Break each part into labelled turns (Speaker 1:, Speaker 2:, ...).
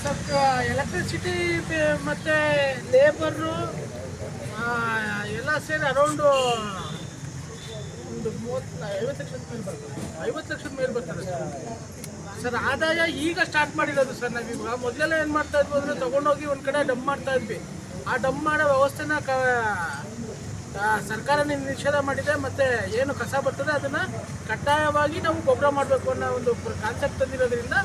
Speaker 1: ಸ್ವಲ್ಪ ಎಲೆಕ್ಟ್ರಿಸಿಟಿ ಮತ್ತು ಲೇಬರು ಎಲ್ಲ ಸೇರಿ ಅರೌಂಡು ಒಂದು 50 ಲಕ್ಷದ ಮೇಲೆ ಬರ್ತದೆ ಸರ್. ಆದಾಯ ಈಗ ಸ್ಟಾರ್ಟ್ ಮಾಡಿರೋದು ಸರ್. ನಾವೀಗ ಮೊದಲೆಲ್ಲ ಏನು ಮಾಡ್ತಾ ಇದ್ವಿ ಅಂದರೆ ತೊಗೊಂಡೋಗಿ ಒಂದು ಕಡೆ ಡಂಪ್ ಮಾಡ್ತಾ ಇದ್ವಿ. ಆ ಡಂಪ್ ಮಾಡೋ ವ್ಯವಸ್ಥೆನ ಸರ್ಕಾರ ನಿಷೇಧ ಮಾಡಿದೆ. ಮತ್ತು ಏನು ಕಸ ಬರ್ತದೆ ಅದನ್ನು ಕಡ್ಡಾಯವಾಗಿ ನಾವು ಗೊಬ್ಬರ ಮಾಡಬೇಕು ಅನ್ನೋ ಒಂದು ಕಾನ್ಸೆಪ್ಟ್ ತಂದಿರೋದ್ರಿಂದ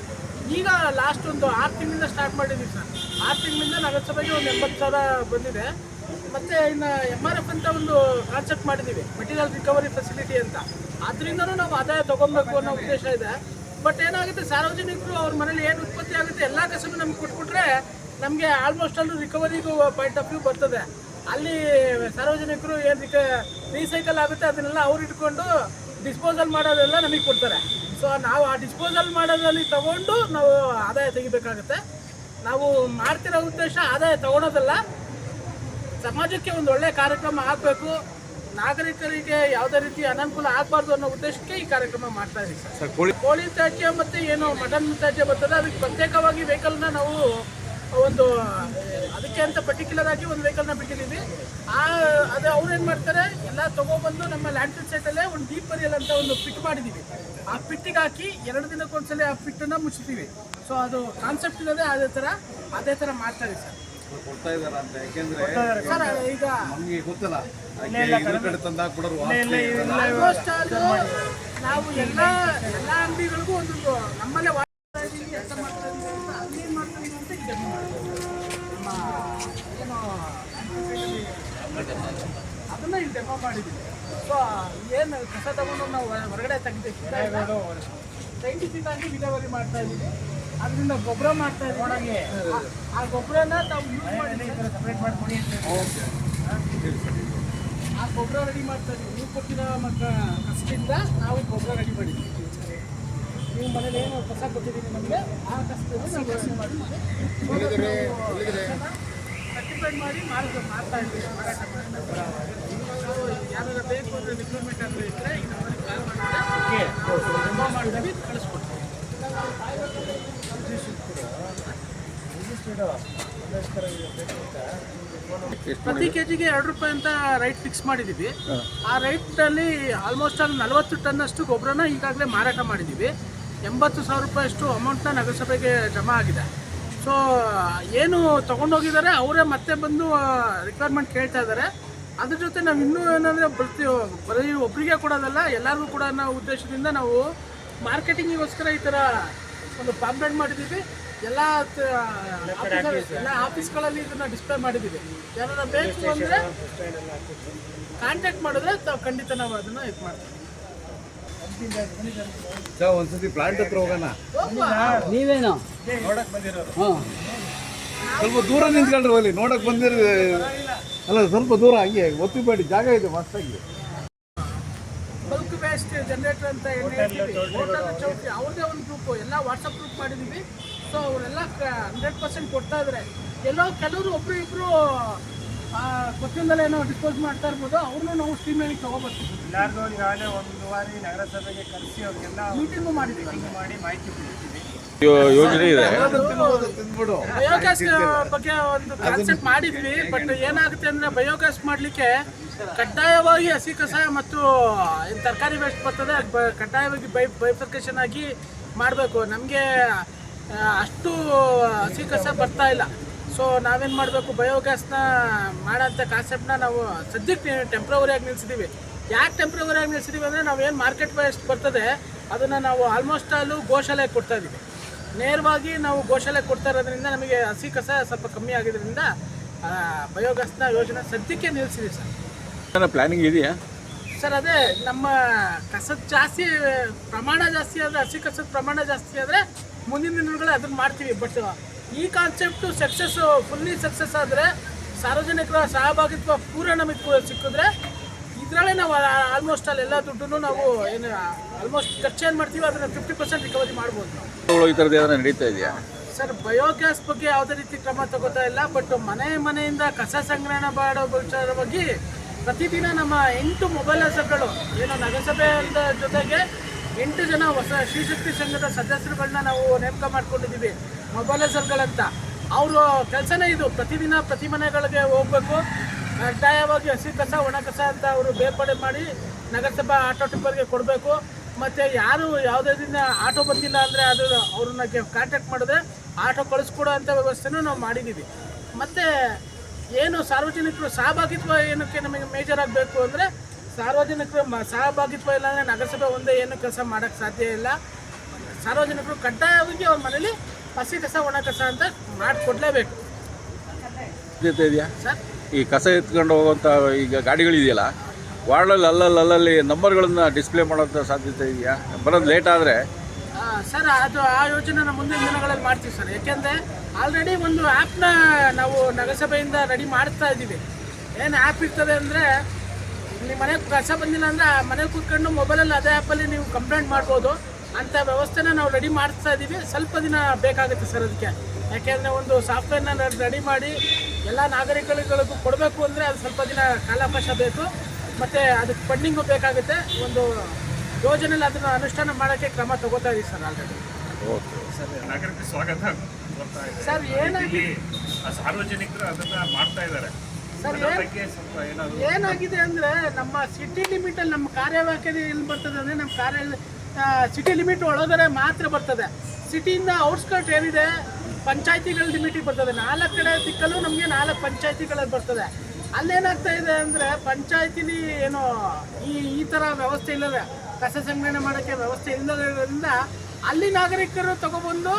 Speaker 1: ಈಗ ಲಾಸ್ಟ್ ಒಂದು 6 ತಿಂಗಳಿಂದ ಸ್ಟಾರ್ಟ್ ಮಾಡಿದ್ದೀವಿ ಸರ್. 6 ತಿಂಗಳಿಂದ ನಗರಸಭೆಗೆ ಒಂದು 80,000 ಬಂದಿದೆ. ಮತ್ತು ಇನ್ನು MRF ಅಂತ ಒಂದು ಕಾನ್ಸೆಪ್ಟ್ ಮಾಡಿದ್ದೀವಿ, ಮೆಟೀರಿಯಲ್ ರಿಕವರಿ ಫೆಸಿಲಿಟಿ ಅಂತ. ಅದರಿಂದನೂ ನಾವು ಆದಾಯ ತೊಗೊಬೇಕು ಅನ್ನೋ ಉದ್ದೇಶ ಇದೆ. ಬಟ್ ಏನಾಗುತ್ತೆ, ಸಾರ್ವಜನಿಕರು ಅವ್ರ ಮನೇಲಿ ಏನು ಉತ್ಪತ್ತಿ ಆಗುತ್ತೆ ಎಲ್ಲ ಕಸನು ನಮ್ಗೆ ಕೊಟ್ಬಿಟ್ರೆ ನಮಗೆ ಆಲ್ಮೋಸ್ಟ್ ಅಲ್ಲೂ ರಿಕವರಿಗೂ ಪಾಯಿಂಟ್ ಆಫ್ ವ್ಯೂ ಬರ್ತದೆ. ಅಲ್ಲಿ ಸಾರ್ವಜನಿಕರು ಏನು ರೀಸೈಕಲ್ ಆಗುತ್ತೆ ಅದನ್ನೆಲ್ಲ ಅವ್ರು ಇಟ್ಕೊಂಡು ಡಿಸ್ಪೋಸಲ್ ಮಾಡೋದೆಲ್ಲ ನಮಗೆ ಕೊಡ್ತಾರೆ. ಸೊ ನಾವು ಆ ಡಿಸ್ಪೋಸಲ್ ಮಾಡೋದ್ರಲ್ಲಿ ತಗೊಂಡು ನಾವು ಆದಾಯ ತೆಗಿಬೇಕಾಗುತ್ತೆ. ನಾವು ಮಾಡ್ತಿರೋ ಉದ್ದೇಶ ಆದಾಯ ತಗೊಳೋದಲ್ಲ, ಸಮಾಜಕ್ಕೆ ಒಂದು ಒಳ್ಳೆಯ ಕಾರ್ಯಕ್ರಮ ಆಗಬೇಕು, ನಾಗರಿಕರಿಗೆ ಯಾವುದೇ ರೀತಿ ಅನಾನುಕೂಲ ಆಗಬಾರ್ದು ಅನ್ನೋ ಉದ್ದೇಶಕ್ಕೆ ಈ ಕಾರ್ಯಕ್ರಮ ಮಾಡ್ತಾ ಇದ್ದೀವಿ ಸರ್. ಕೋಳಿ ತ್ಯಾಜ್ಯ ಮತ್ತು ಏನು ಮಟನ್ ತ್ಯಾಜ್ಯ ಬರ್ತದೆ ಅದಕ್ಕೆ ಪ್ರತ್ಯೇಕವಾಗಿ ವೆಹಿಕಲ್ನ ನಾವು ಒಂದು ಅದಕ್ಕೆ ಅಂತ ಪರ್ಟಿಕ್ಯುಲರ್ ಆಗಿ ಒಂದು ವೆಹಿಕಲ್ನ ಬಿಟ್ಟಿದ್ದೀವಿ. ಅದು ಅವ್ರು ಏನು ಮಾಡ್ತಾರೆ, ಎಲ್ಲ ತೊಗೊಬಂದು ನಮ್ಮ ಲ್ಯಾಂಡ್ಫಿಲ್ ಸೈಟಲ್ಲೇ ಒಂದು ಡೀಪ್ ಬರಿಯಲ್ ಅಂತ ಒಂದು ಪಿಟ್ ಮಾಡಿದ್ದೀವಿ. ಆ ಪಿಟ್ಟಿಗೆ ಹಾಕಿ 2 ದಿನಕ್ಕೊಂದ್ಸಲ ಆ ಪಿಟ್ಟನ್ನು ಮುಚ್ತೀವಿ. ಸೊ ಅದು ಕಾನ್ಸೆಪ್ಟ್ ಇರೋದೇ ಅದೇ ಥರ ಮಾಡ್ತಾರೆ ಸರ್.
Speaker 2: ಕೊಡ್ತಾ ಇದಾರೆ ಅಂತ ಯಾಕೆಂದ್ರೆ
Speaker 1: ಸರ್ ಈಗ
Speaker 2: ನಮಗೆ ಗೊತ್ತಲ್ಲ, ಕಡೆ ತಂದಾಕ್ಬಿಡೋರು
Speaker 1: ಆಲ್ಮೋಸ್ಟ್ ನಾವು ಎಲ್ಲ ಅಂಗಡಿಗಳಿಗೂ ಒಂದೊಂದು ನಮ್ಮಲ್ಲೇ ಮಾಡ್ತಾ ಇದ್ದೀವಿ, ಕೆಲಸ ಮಾಡ್ತಾ ಇದ್ದೀವಿ ಅಂತ ಅಲ್ಲಿ ಏನು ಮಾಡ್ತಾ ಇದ್ದೀವಿ ಅಂತ ಈಗ ನಮ್ಮ ಏನು ಅದನ್ನು ಇಲ್ಲಿ ಡೆಮೋ ಮಾಡಿದ್ದೀವಿ. ಸೊ ಏನು ಕಸ ತಗೊಂಡು ನಾವು ಹೊರಗಡೆ ತೆಗಿತೀವಿ, ಸೈಂಟಿಫಿಕ್ ಆಗಿ ವಿಲೇವಾರಿ ಮಾಡ್ತಾ ಇದ್ದೀವಿ. ಅದರಿಂದ ಗೊಬ್ಬರ ಮಾಡ್ತಾ ಇದ್ದೀವಿ. ಆ ಗೊಬ್ಬರನ ನಾವು ಯೂಸ್ ಮಾಡಿ ಸಪ್ರೇಟ್ ಮಾಡ್ಕೊಂಡು ಆ ಗೊಬ್ಬರ ರೆಡಿ ಮಾಡ್ತಾ ಇದ್ದೀವಿ. ನೀವು ಕೊಟ್ಟಿರೋ ಕಸದಿಂದ ನಾವು ಗೊಬ್ಬರ ರೆಡಿ ಮಾಡಿದ್ದೀವಿ. ನೀವು ಮನೇಲಿ ಏನು ಕಸ ಕೊಟ್ಟಿದ್ದೀವಿ ನಮಗೆ ಆ ಕಸದಿಂದ ನಾವು ಯೋಚನೆ ಮಾಡಿದ್ದೀವಿ, ಸರ್ಟಿಫೈಡ್ ಮಾಡಿ ಮಾಡ್ತಾ ಇದ್ದೀವಿ, ಮಾರಾಟ ಮಾಡ್ತಾ ಇದ್ದೀವಿ. ಯಾರು ಬೇಕು ಅಂದರೆ ರಿಕ್ರೂಟ್ಮೆಂಟ್ ಅಂತ ಇದ್ದರೆ ಈಗ ನಮ್ಮಲ್ಲಿ ಕಾಲ್ ಮಾಡಿದ್ರೆ ಡೆಮೋ ಮಾಡಿದ್ವಿ, ಕಳಿಸ್ಕೊಡ್ತೀವಿ. ಪ್ರತಿ ಕೆಜಿಗೆ 2 ರೂಪಾಯಿ ಅಂತ ರೈಟ್ ಫಿಕ್ಸ್ ಮಾಡಿದ್ದೀವಿ. ಆ ರೈಟಲ್ಲಿ ಆಲ್ಮೋಸ್ಟ್ ಅಲ್ಲಿ 40 ಟನ್ನಷ್ಟು ಗೊಬ್ಬರನ ಈಗಾಗಲೇ ಮಾರಾಟ ಮಾಡಿದ್ದೀವಿ. 80,000 ರೂಪಾಯಿಯಷ್ಟು ಅಮೌಂಟ್ನ ನಗರಸಭೆಗೆ ಜಮಾ ಆಗಿದೆ. ಸೊ ಏನು ತೊಗೊಂಡೋಗಿದ್ದಾರೆ ಅವರೇ ಮತ್ತೆ ಬಂದು ರಿಕ್ವೈರ್ಮೆಂಟ್ ಕೇಳ್ತಾ ಇದ್ದಾರೆ. ಅದ್ರ ಜೊತೆ ನಾವು ಇನ್ನೂ ಏನಂದರೆ ಬರೀ ಒಬ್ಬರಿಗೆ ಕೊಡೋದಲ್ಲ, ಎಲ್ಲರಿಗೂ ಕೂಡ ಅನ್ನೋ ಉದ್ದೇಶದಿಂದ ನಾವು ಮಾರ್ಕೆಟಿಂಗಿಗೋಸ್ಕರ ಈ ಥರ ಒಂದು ಪಾಂಪ್ಲೆಟ್ ಮಾಡಿದ್ದೀವಿ. ಎಲ್ಲ ಆಫೀಸ್ಗಳಲ್ಲಿ ಇದನ್ನು ಡಿಸ್ಪ್ಲೇ ಮಾಡಿದ್ದೀವಿ. ಯಾರು ಬೇಕು ಅಂದರೆ ಕಾಂಟ್ಯಾಕ್ಟ್ ಮಾಡಿದ್ರೆ ಖಂಡಿತ ನಾವು ಅದನ್ನು ಇದು ಮಾಡ್ತೀವಿ.
Speaker 2: ಒಂದ್ಸತಿ ಪ್ಲಾಂಟ್ ಹತ್ರ ಹೋಗೋಣ.
Speaker 3: ನೀವೇನು
Speaker 2: ನೋಡಕ್ ಬಂದಿರೋರು ಸ್ವಲ್ಪ ದೂರ ನಿಂತ್ಕೊಂಡ್ರೆ ಅಲ್ಲಿ ನೋಡಕ್ ಬಂದಿರೋ ಅಲ್ಲ, ಸ್ವಲ್ಪ ದೂರ ಹಂಗೆ ಒತ್ತಿಬೇಡಿ, ಜಾಗ ಇದೆ ಮಸ್ತಾಗಿ.
Speaker 1: ಬಲ್ಕ್ ವೇಸ್ಟ್ ಜನರೇಟರ್ ಅಂತ ಏನು ಹೇಳ್ತೀವಿ, ಹೋಟೆಲ್ ಚೌಟ್ರಿ ಅವ್ರದ್ದೇ ಒಂದು ಗ್ರೂಪು, ಎಲ್ಲ ವಾಟ್ಸಪ್ ಗ್ರೂಪ್ ಮಾಡಿದ್ದೀವಿ. ಸೊ ಅವರೆಲ್ಲ 100% ಕೊಡ್ತಾ ಇದ್ದಾರೆ. ಕೆಲವರು ಒಬ್ಬರು ಇಬ್ಬರು ಕೊತ್ತಿಂದಲೇ ಏನೋ ಡಿಸ್ಪೋಸ್ ಮಾಡ್ತಾ ಇರ್ಬೋದು, ಅವ್ರನ್ನೂ ನಾವು ಸ್ಟ್ರೀಮ್ಲೈನಿಗೆ ತೊಗೊಬರ್ತೀವಿ.
Speaker 4: ಎಲ್ಲರಿಗೂ ಈಗಾಗಲೇ ಒಂದು ವಾರ ನಗರಸಭೆಗೆ ಕರೆಸಿ ಅವ್ರಿಗೆಲ್ಲ
Speaker 1: ಮೀಟಿಂಗು ಮಾಡಿದ್ದೀವಿ,
Speaker 4: ಮಾಡಿ ಮಾಹಿತಿ ಕೊಡ್ತೀವಿ.
Speaker 5: ಯೋಜನೆ ಇದೆ,
Speaker 1: ಬಯೋಗ್ಯಾಸ್ ಬಗ್ಗೆ ಒಂದು ಕಾನ್ಸೆಪ್ಟ್ ಮಾಡಿದ್ವಿ. ಬಟ್ ಏನಾಗುತ್ತೆ ಅಂದರೆ ಬಯೋಗ್ಯಾಸ್ ಮಾಡಲಿಕ್ಕೆ ಕಡ್ಡಾಯವಾಗಿ ಹಸಿ ಕಸ ಮತ್ತು ತರಕಾರಿ ವೇಸ್ಟ್ ಬರ್ತದೆ, ಅದು ಕಡ್ಡಾಯವಾಗಿ ಬೈಫರ್ಕೇಷನ್ ಆಗಿ ಮಾಡಬೇಕು. ನಮಗೆ ಅಷ್ಟು ಹಸಿ ಕಸ ಬರ್ತಾ ಇಲ್ಲ. ಸೊ ನಾವೇನು ಮಾಡಬೇಕು, ಬಯೋಗ್ಯಾಸ್ನ ಮಾಡೋಂಥ ಕಾನ್ಸೆಪ್ಟನ್ನ ನಾವು ಸದ್ಯಕ್ಕೆ ಟೆಂಪ್ರವರಿಯಾಗಿ ನಿಲ್ಲಿಸಿದ್ದೀವಿ. ಯಾಕೆ ಟೆಂಪ್ರವರಿಯಾಗಿ ನಿಲ್ಲಿಸಿದ್ದೀವಿ ಅಂದರೆ ನಾವೇನು ಮಾರ್ಕೆಟ್ ವೇಸ್ಟ್ ಬರ್ತದೆ ಅದನ್ನು ನಾವು ಆಲ್ಮೋಸ್ಟ್ ಅಲ್ಲೂ ಗೋಶಾಲೆಗೆ ಕೊಡ್ತಾ ಇದ್ದೀವಿ. ನೇರವಾಗಿ ನಾವು ಗೋಶಾಲೆಗೆ ಕೊಡ್ತಾ ಇರೋದ್ರಿಂದ ನಮಗೆ ಹಸಿ ಕಸ ಸ್ವಲ್ಪ ಕಮ್ಮಿ ಆಗಿದ್ದರಿಂದ ಬಯೋಗ್ಯಾಸ್ನ ಯೋಜನೆ ಸದ್ಯಕ್ಕೆ ನಿಲ್ಲಿಸಿದ್ದೀವಿ ಸರ್.
Speaker 5: ಪ್ಲಾನಿಂಗ್ ಇದೆಯಾ
Speaker 1: ಸರ್? ಅದೇ ನಮ್ಮ ಕಸದ ಜಾಸ್ತಿ ಪ್ರಮಾಣ ಜಾಸ್ತಿ ಆದರೆ, ಹಸಿ ಕಸದ ಪ್ರಮಾಣ ಜಾಸ್ತಿ ಆದರೆ ಮುಂದಿನ ದಿನಗಳಲ್ಲಿ ಅದನ್ನು ಮಾಡ್ತೀವಿ. ಬಟ್ ಈ ಕಾನ್ಸೆಪ್ಟು ಫುಲ್ಲಿ ಸಕ್ಸಸ್ ಆದರೆ, ಸಾರ್ವಜನಿಕರ ಸಹಭಾಗಿತ್ವ ಪೂರ ನಮಗೆ ಸಿಕ್ಕಿದ್ರೆ ಇದರಲ್ಲೇ ನಾವು ಆಲ್ಮೋಸ್ಟ್ ಅಲ್ಲೆಲ್ಲ ದುಡ್ಡು ನಾವು ಏನು ಆಲ್ಮೋಸ್ಟ್ ಖರ್ಚು ಏನು ಮಾಡ್ತೀವಿ ಅದನ್ನು 50% ರಿಕವರಿ ಮಾಡ್ಬೋದು.
Speaker 5: ಈ ಥರದ್ದು ಏನಾದ್ರು ನಡೀತಾ ಇದೆಯಾ
Speaker 1: ಸರ್? ಬಯೋಗ್ಯಾಸ್ ಬಗ್ಗೆ ಯಾವುದೇ ರೀತಿ ಕ್ರಮ ತಗೋತಾ ಇಲ್ಲ. ಬಟ್ ಮನೆಯಿಂದ ಕಸ ಸಂಗ್ರಹಣೆ ಮಾಡೋ ವಿಚಾರವಾಗಿ ಪ್ರತಿದಿನ ನಮ್ಮ 8 ಮೊಬೈಲ್ ಹಸಗಳು ಏನು ನಗರಸಭೆ ಜೊತೆಗೆ 8 ಜನ ಹೊಸ ಶ್ರೀಶಕ್ತಿ ಸಂಘದ ಸದಸ್ಯರುಗಳನ್ನ ನಾವು ನೇಮಕ ಮಾಡ್ಕೊಂಡಿದ್ದೀವಿ, ಮೊಬೈಲೈಸರ್ಗಳಂತ. ಅವರು ಕೆಲಸನೇ ಇದು, ಪ್ರತಿದಿನ ಪ್ರತಿ ಮನೆಗಳಿಗೆ ಹೋಗಬೇಕು, ಕಡ್ಡಾಯವಾಗಿ ಹಸಿ ಕಸ ಒಣ ಕಸ ಅಂತ ಅವರು ಬೇರ್ಪಡೆ ಮಾಡಿ ನಗರಸಭಾ ಆಟೋ ಟಿಪ್ಪರ್ಗೆ ಕೊಡಬೇಕು. ಮತ್ತು ಯಾರು ಯಾವುದೇ ದಿನ ಆಟೋ ಬಂದಿಲ್ಲ ಅಂದರೆ ಅದು ಅವ್ರನ್ನ ಕಾಂಟ್ಯಾಕ್ಟ್ ಮಾಡಿದ್ರೆ ಆಟೋ ಕಳಿಸ್ಕೊಡೋ ಅಂಥ ವ್ಯವಸ್ಥೆನೂ ನಾವು ಮಾಡಿದ್ದೀವಿ. ಮತ್ತು ಏನು ಸಾರ್ವಜನಿಕರು ಸಹಭಾಗಿತ್ವ ಏನಕ್ಕೆ ನಮಗೆ ಮೇಜರ್ ಆಗಬೇಕು ಅಂದರೆ, ಸಾರ್ವಜನಿಕರು ಸಹಭಾಗಿತ್ವ ಇಲ್ಲ ಅಂದರೆ ನಗರಸಭೆ ಒಂದೇ ಏನು ಕೆಲಸ ಮಾಡೋಕ್ಕೆ ಸಾಧ್ಯ ಇಲ್ಲ. ಸಾರ್ವಜನಿಕರು ಕಡ್ಡಾಯವಾಗಿ ಅವ್ರ ಮನೇಲಿ ಹಸಿ ಕಸ ಒಣ ಕಸ ಅಂತ ಮಾಡಿಕೊಡ್ಲೇಬೇಕು
Speaker 5: ಜೊತೆ ಇದೆಯಾ
Speaker 1: ಸರ್.
Speaker 5: ಈ ಕಸ ಎತ್ಕೊಂಡು ಹೋಗುವಂಥ ಈಗ ಗಾಡಿಗಳಿದೆಯಲ್ಲ, ವಾರ್ಡಲ್ಲಿ ಅಲ್ಲಲ್ಲಿ ನಂಬರ್ಗಳನ್ನು ಡಿಸ್ಪ್ಲೇ ಮಾಡೋಂಥ ಸಾಧ್ಯತೆ ಇದೆಯಾ? ಬರೋದು ಲೇಟ್ ಆದರೆ
Speaker 1: ಸರ್ ಅದು ಆ ಯೋಜನೆನ ಮುಂದಿನ ದಿನಗಳಲ್ಲಿ ಮಾಡ್ತೀವಿ ಸರ್. ಯಾಕೆಂದರೆ ಆಲ್ರೆಡಿ ಒಂದು ಆ್ಯಪ್ನ ನಾವು ನಗರಸಭೆಯಿಂದ ರೆಡಿ ಮಾಡ್ತಾ ಇದ್ದೀವಿ. ಏನು ಆ್ಯಪ್ ಇರ್ತದೆ ಅಂದರೆ, ನಿಮ್ಮ ಮನೆಗೆ ಕಸ ಬಂದಿಲ್ಲ ಅಂದರೆ ಮನೇಲಿ ಕೂತ್ಕೊಂಡು ಮೊಬೈಲಲ್ಲಿ ಅದೇ ಆ್ಯಪಲ್ಲಿ ನೀವು ಕಂಪ್ಲೇಂಟ್ ಮಾಡ್ಬೋದು. ಅಂಥ ವ್ಯವಸ್ಥೆನ ನಾವು ರೆಡಿ ಮಾಡ್ತಾ ಇದ್ದೀವಿ. ಸ್ವಲ್ಪ ದಿನ ಬೇಕಾಗುತ್ತೆ ಸರ್ ಅದಕ್ಕೆ. ಯಾಕೆಂದರೆ ಒಂದು ಸಾಫ್ಟ್ವೇರ್ನ ರೆಡಿ ಮಾಡಿ ಎಲ್ಲ ನಾಗರಿಕರಿಗಳಿಗೂ ಕೊಡಬೇಕು ಅಂದರೆ ಅದು ಸ್ವಲ್ಪ ದಿನ ಕಾಲಾವಕಾಶ ಬೇಕು, ಮತ್ತು ಅದಕ್ಕೆ ಫಂಡಿಂಗು ಬೇಕಾಗುತ್ತೆ. ಒಂದು ಯೋಜನೆಯಲ್ಲಿ ಅದನ್ನು ಅನುಷ್ಠಾನ ಮಾಡೋಕ್ಕೆ ಕ್ರಮ ತಗೋತಾ ಇದ್ದೀವಿ ಸರ್ ಆಲ್ರೆಡಿ.
Speaker 3: ನಗರಕ್ಕೆ ಸ್ವಾಗತ ಬರ್ತಾ ಇದೆ.
Speaker 1: ಸರ್ ಏನಾಗಿ
Speaker 3: ಸಾರ್ವಜನಿಕರು ಅದನ್ನ ಮಾಡ್ತಾ ಇದ್ದಾರೆ.
Speaker 1: ಸರ್
Speaker 3: ಸ್ವಲ್ಪ ಏನಾದ್ರು
Speaker 1: ಏನಾಗಿದೆ ಅಂದರೆ, ನಮ್ಮ ಸಿಟಿ ಲಿಮಿಟಲ್ಲಿ ನಮ್ಮ ಕಾರ್ಯವ್ಯಾಖ್ಯೆ ಎಲ್ಲಿ ಬರ್ತದೆ ಅಂದರೆ, ನಮ್ಮ ಸಿಟಿ ಲಿಮಿಟ್ ಒಳಗಡೆ ಮಾತ್ರ ಬರ್ತದೆ. ಸಿಟಿಯಿಂದ ಔಟ್ಸ್ಕರ್ಟ್ ಏನಿದೆ ಪಂಚಾಯತಿಗಳ ಲಿಮಿಟಿಗೆ ಬರ್ತದೆ. 4 ಕಡೆ ದಿಕ್ಕಲ್ಲೂ ನಮಗೆ 4 ಪಂಚಾಯತಿಗಳಲ್ಲಿ ಬರ್ತದೆ. ಅಲ್ಲೇನಾಗ್ತಾ ಇದೆ ಅಂದರೆ, ಪಂಚಾಯತಿಲಿ ಏನೋ ಈ ಥರ ವ್ಯವಸ್ಥೆ ಇಲ್ಲದೆ, ಕಸ ಸಂಗ್ರಹಣೆ ಮಾಡೋಕ್ಕೆ ವ್ಯವಸ್ಥೆ ಇಲ್ಲದರಿಂದ ಅಲ್ಲಿ ನಾಗರಿಕರು ತಗೊಬಂದು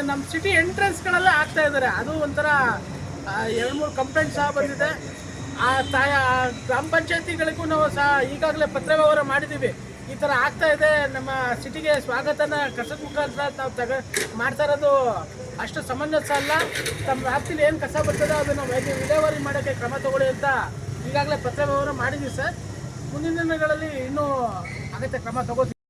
Speaker 1: ನಮ್ಮ ಸಿಟಿ ಎಂಟ್ರೆನ್ಸ್ಗಳೆಲ್ಲ ಆಗ್ತಾ ಇದ್ದಾರೆ. ಅದು ಒಂಥರ 2-3 ಕಂಪ್ಲೇಂಟ್ ಸಹ ಬಂದಿದೆ. ಗ್ರಾಮ ಪಂಚಾಯತಿಗಳಿಗೂ ನಾವು ಸಹ ಈಗಾಗಲೇ ಪತ್ರ ವ್ಯವಹಾರ ಮಾಡಿದ್ದೀವಿ. ಈ ಥರ ಆಗ್ತಾ ಇದೆ, ನಮ್ಮ ಸಿಟಿಗೆ ಸ್ವಾಗತನ ಕಸದ ಮುಖಾಂತರ ನಾವು ಮಾಡ್ತಾ ಇರೋದು ಅಷ್ಟು ಸಮಂಜಸ ಅಲ್ಲ. ತಮ್ಮ ವ್ಯಾಪ್ತಿಲಿ ಏನು ಕಸ ಬರ್ತದೆ ಅದನ್ನು ವಿಲೇವಾರಿ ಮಾಡೋಕ್ಕೆ ಕ್ರಮ ತಗೊಳ್ಳಿ ಅಂತ ಈಗಾಗಲೇ ಪತ್ರ ವ್ಯವಹಾರ ಮಾಡಿದ್ದೀವಿ ಸರ್. ಮುಂದಿನ ದಿನಗಳಲ್ಲಿ ಇನ್ನೂ ಅಗತ್ಯ ಕ್ರಮ ತಗೋತೀವಿ.